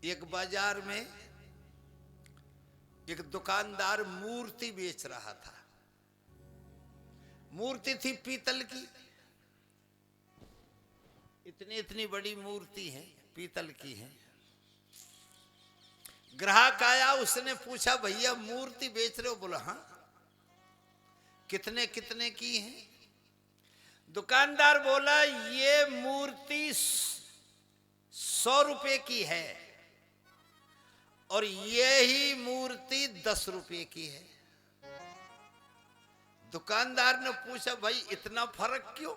एक बाजार में एक दुकानदार मूर्ति बेच रहा था। मूर्ति थी पीतल की, इतनी इतनी बड़ी मूर्ति है, पीतल की है। ग्राहक आया, उसने पूछा भैया मूर्ति बेच रहे हो? बोला हाँ। कितने कितने की है? दुकानदार बोला ये मूर्ति 100 रुपए की है और ये ही मूर्ति 10 रुपए की है। दुकानदार ने पूछा भाई इतना फर्क क्यों?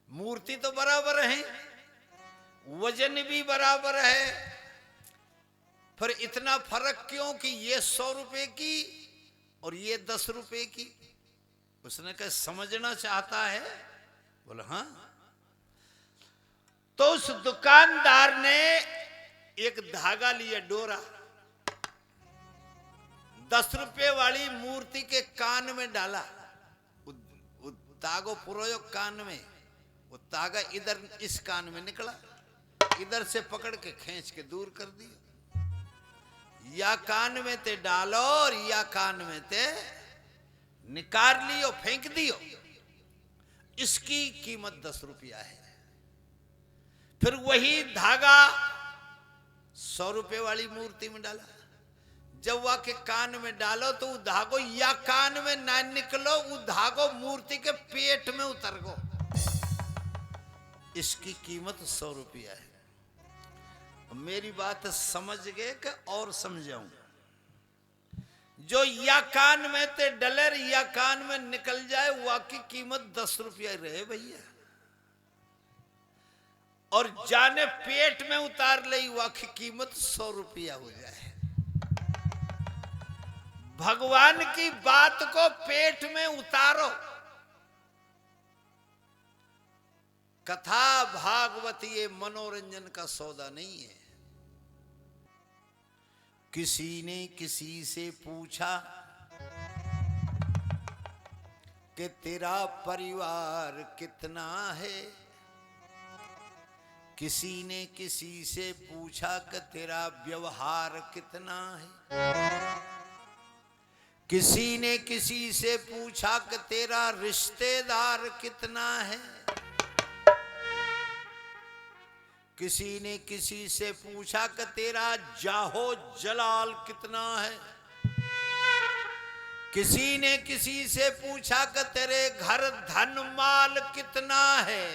मूर्ति तो बराबर है, वजन भी बराबर है, फिर इतना फर्क क्यों कि ये 100 रुपए की और ये 10 रुपए की? उसने कहा समझना चाहता है? बोला हाँ। तो उस दुकानदार ने एक धागा लिया, डोरा, 10 रुपए वाली मूर्ति के कान में डाला। वो धागो पुरोयो कान में, वो धागा इधर इस कान में निकला, इधर से पकड़ के खींच के दूर कर दिया। या कान में ते डालो और या कान में ते निकाल लियो, फेंक दियो। इसकी कीमत 10 रुपया है। फिर वही धागा 100 रुपए वाली मूर्ति में डाला। जब वह के कान में डालो तो वो धागो या कान में ना निकलो, वो धागो मूर्ति के पेट में उतर गो। इसकी कीमत 100 रुपया है। मेरी बात समझ गए कि और समझाऊं? जो या कान में ते डलर या कान में निकल जाए वह की कीमत 10 रुपया रहे भैया, और जाने पेट में उतार ले वह की कीमत 100 रुपया हो जाए। भगवान की बात को पेट में उतारो। कथा भागवत ये मनोरंजन का सौदा नहीं है। किसी ने किसी से पूछा कि तेरा परिवार कितना है? किसी ने किसी से पूछा कि तेरा व्यवहार कितना है? किसी ने किसी से पूछा कि तेरा रिश्तेदार कितना है? किसी ने किसी से पूछा कि तेरा जाहो जलाल कितना है? किसी ने किसी से पूछा कि तेरे घर धन माल कितना है?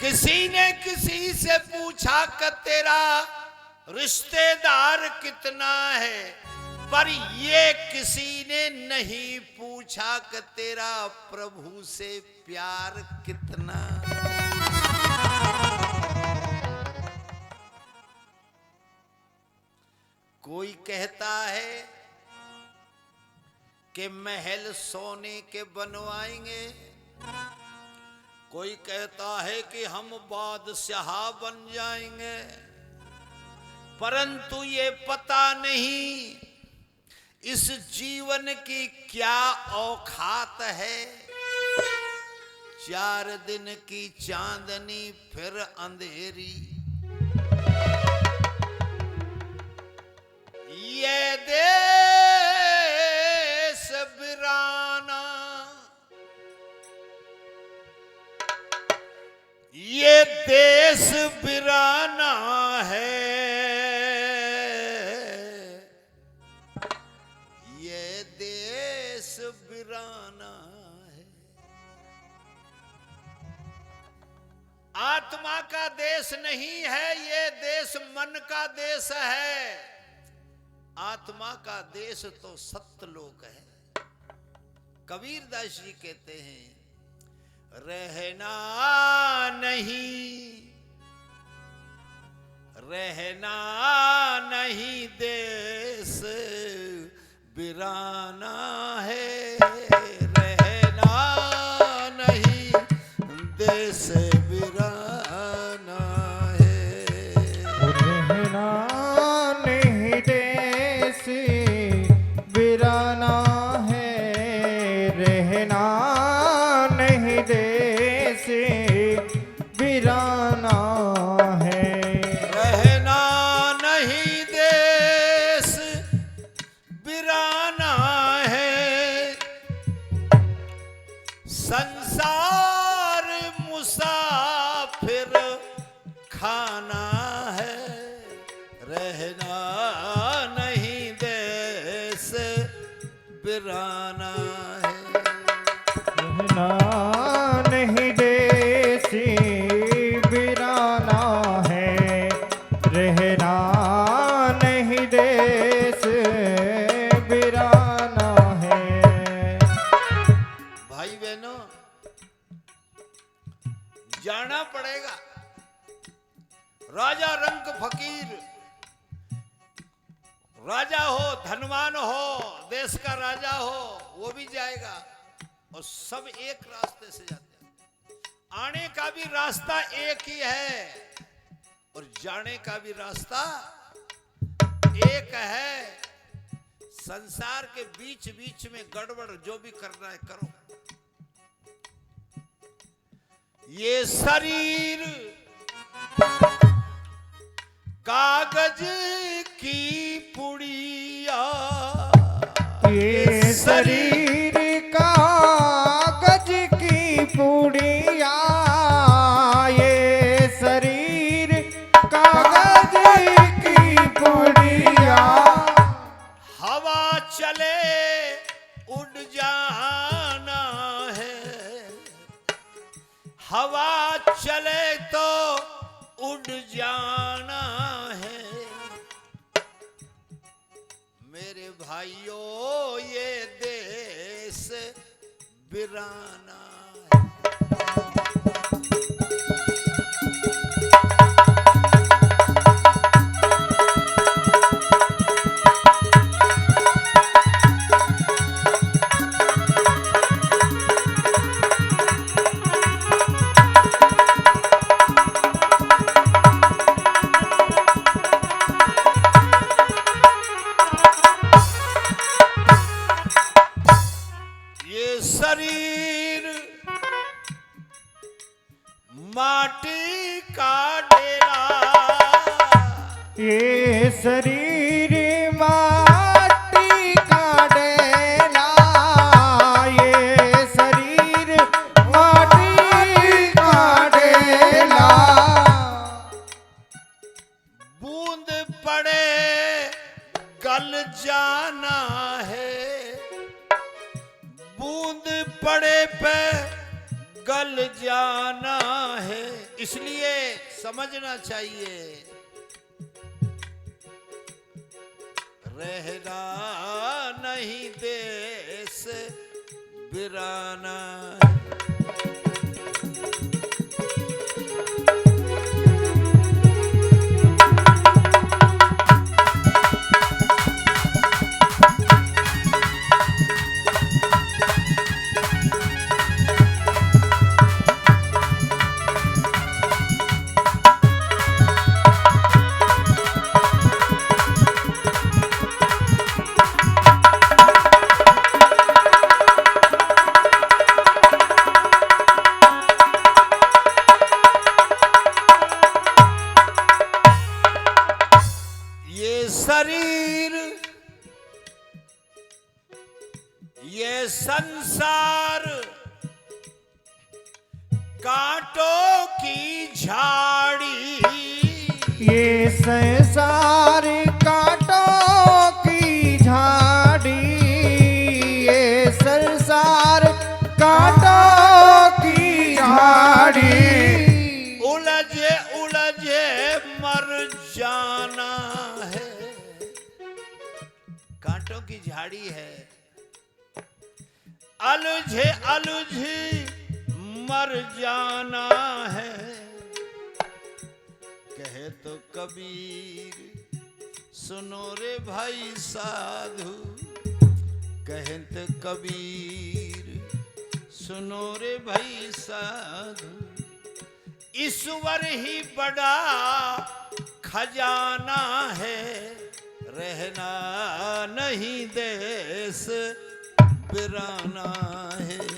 किसी ने किसी से पूछा कि तेरा रिश्तेदार कितना है, पर ये किसी ने नहीं पूछा कि तेरा प्रभु से प्यार कितना है। कोई कहता है कि महल सोने के बनवाएंगे, कोई कहता है कि हम बादशाह बन जाएंगे, परंतु ये पता नहीं इस जीवन की क्या औकात है। 4 दिन की चांदनी फिर अंधेरी, ये देश वीराना, ये देश वीराना है, ये देश वीराना है। आत्मा का देश नहीं है, ये देश मन का देश है। आत्मा का देश तो सत्यलोक है। कबीरदास जी कहते हैं रहना नहीं, रहना नहीं देश वीराना है, रहना नहीं देश वीराना है, रहना नहीं देश वीराना है, रहना नहीं देश वीराना है। बिराना है, रहना नहीं देश बिराना है। रहना नहीं देसी बिराना है, रहना नहीं देश बिराना है। भाई बहनों, जाना पड़ेगा। राजा रंक फकीर, राजा हो, धनवान हो, देश का राजा हो, वो भी जाएगा और सब एक रास्ते से जाते हैं। आने का भी रास्ता एक ही है और जाने का भी रास्ता एक है। संसार के बीच बीच में गड़बड़ जो भी करना है करो। ये शरीर कागज की पुड़िया, ये शरीर कागज की पुड़िया, ये शरीर कागज की पुड़िया। हवा चले उड़ जाना है, हवा चले तो उड़ जाना है। मेरे भाइयों ये देश बिराना है। शरीर माटी का डेरा, ये शरीर माटी का डेरा, ये शरीर माटी का डेरा। बूंद पड़े गल जाना है, बूंद पड़े पे गल जाना है। इसलिए समझना चाहिए रहना नहीं देश बिराना है। शरीर ये संसार कांटों की झाड़ी, ये संसार कांटों की झाड़ी, ये संसार कांटों की झाड़ी। उलझे उलझे मर जाना है, कांटों की झाड़ी है। अलझे अलझी मर जाना है। कहे तो कबीर सुनो रे भाई साधु, कहे तो कबीर सुनो रे भाई साधु। ईश्वर ही बड़ा खजाना है, रहना नहीं देश बिराना है।